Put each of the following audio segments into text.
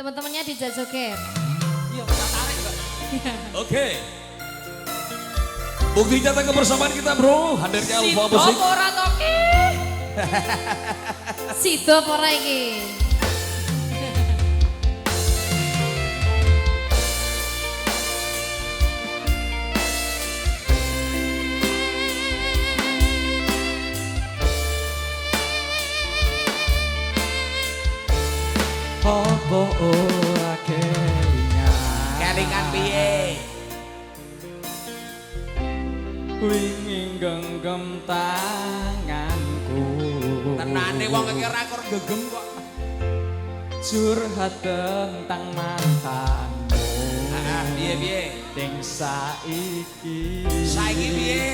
Teman-temannya di Jajoker. Iya, tarik Mbak. Oke. Bukti nyata kebersamaan kita bro, hadirnya Alfa Musik. Sido ora toki. Sido pora iki. Apa ora Kelingan piye? wingi genggam tanganku Tenane wong iki ora kur gegem kok. curhat tentang mantanmu Piye? ding saiki Piye?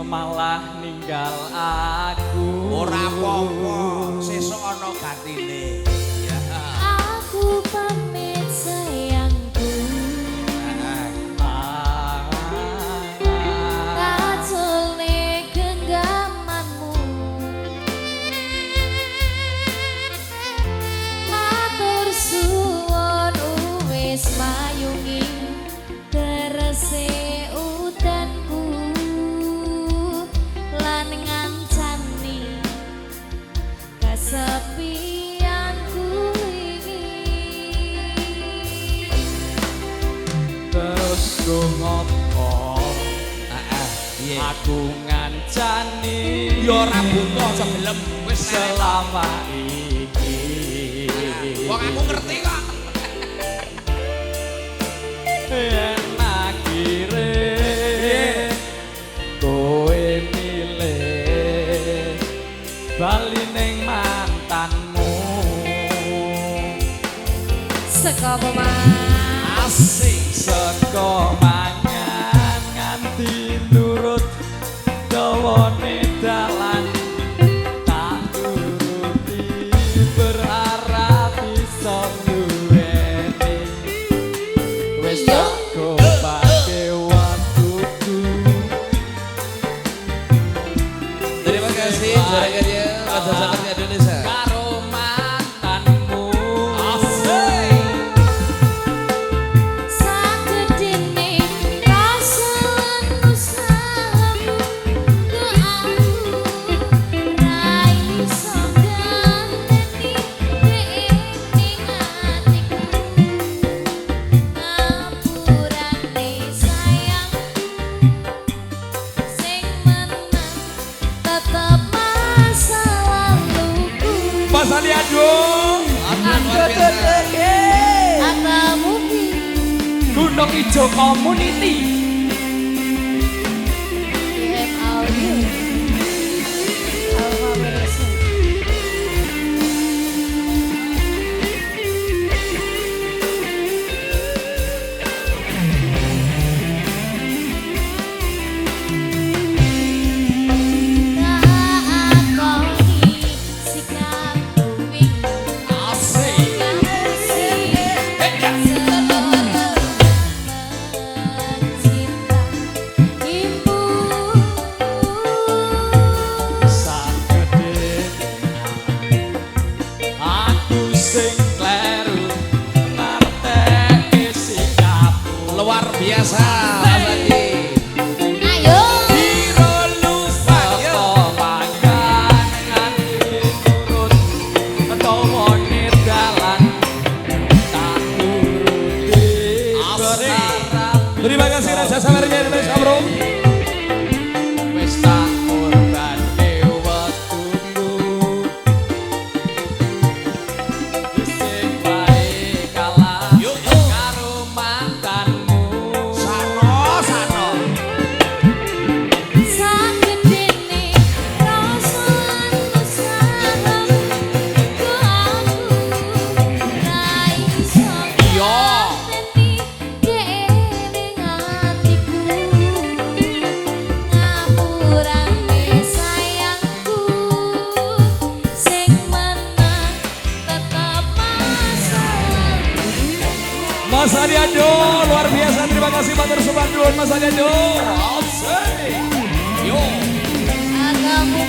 malah ninggal aku Ora apa-apa, sesuk ana gantine. Ya. Aku pamit sayangku. Kacule genggamanmu. Matur suwun wis mayungi terese udanku lan ngancani kesepianku ini. terus ku ngopo Piye? aku ngancani Ya ora butuh sebelum wis selama iki wong aku ngerti kok. yen akhire kowe milih bali ning mantanmu Seka Mas. Asik. saka mangan nganti nurut dawane dalan tak turuti berharap bisa duweni wis Yo. tak kobake waktuku Terima kasih jaringannya Raja Sangat Indonesia. karo mantanmu Sagedene rasamu sahamu ke aku ra iso ganteni ning atiku ngapurane sayangku sing menang tetep masa laluku. Mas Aliando. Atamu Gunung Ijo Community audio Alfa Music. Ngakoni sikapku wingi sagede aku sing kleru ngarteke sikapmu Luar biasa Mas Adi. Ayo Biro lupa ya. saka mangan nganti nurut dawane dalan tak turuti berharap Terima kasih Raja Samarnya Indonesia bro. wis tak korbanke waktuku sing bae kalah Yuk. karo mantanmu Sano. sagedene rasamu sahamu ku aku ra iso Iya. ganteni ning atiku ngapurane sayangku sing menang tetep masa laluku. Mas Aliando luar biasa. Terima kasih Matur Subandun Mas Aliando. Asik. Yo. Agamu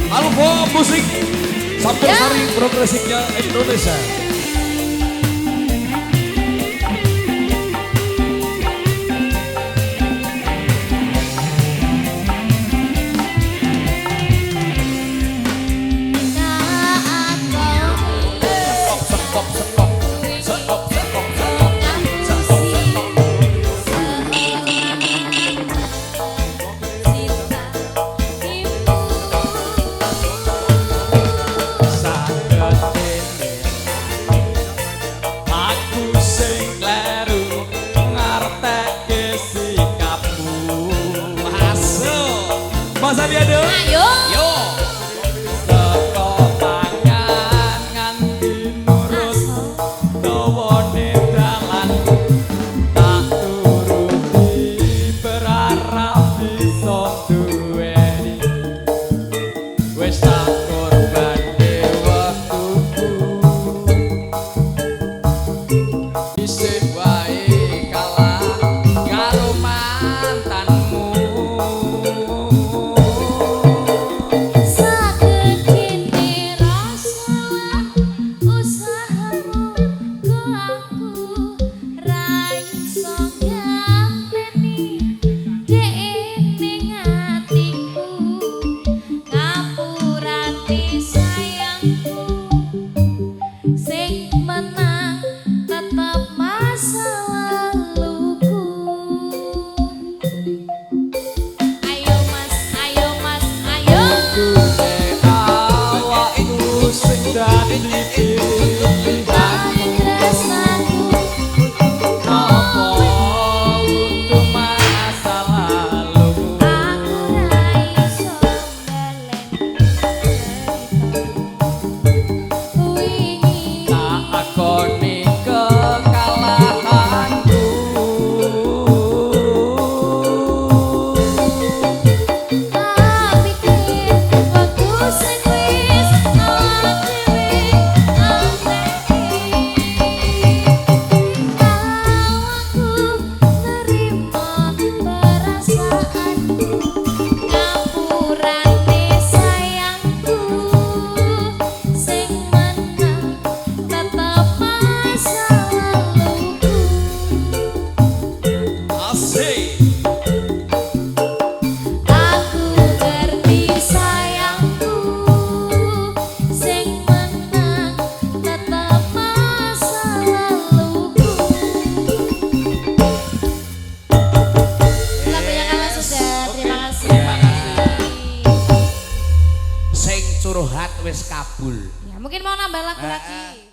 Alfa Musik Sambil Sari progresifnya Indonesia. Mas Adiado. Ayo. Yo. Saka tangan nganti nurut dawane dalan tak turuti berharap bisa duweni wis tak korbane wektuku isih wae kalah karo mantanmu. Sakekene rasa usahamu ku aku ra iso gampeni dek ning atiku ngapurati sayangku sing menang tetep masa laluku. Ayo mas, ayo mas, ayo. Awakku sing dadi pilihanku apa untuk masa lalu tak akoni kekalahanku. Asik. Aku ngerti sayangku sing menang tetep masa laluku. Lagunya Kang sudah, terima kasih. Sing curhat wis kabul. Ya, mungkin mau nambah lagu lagi.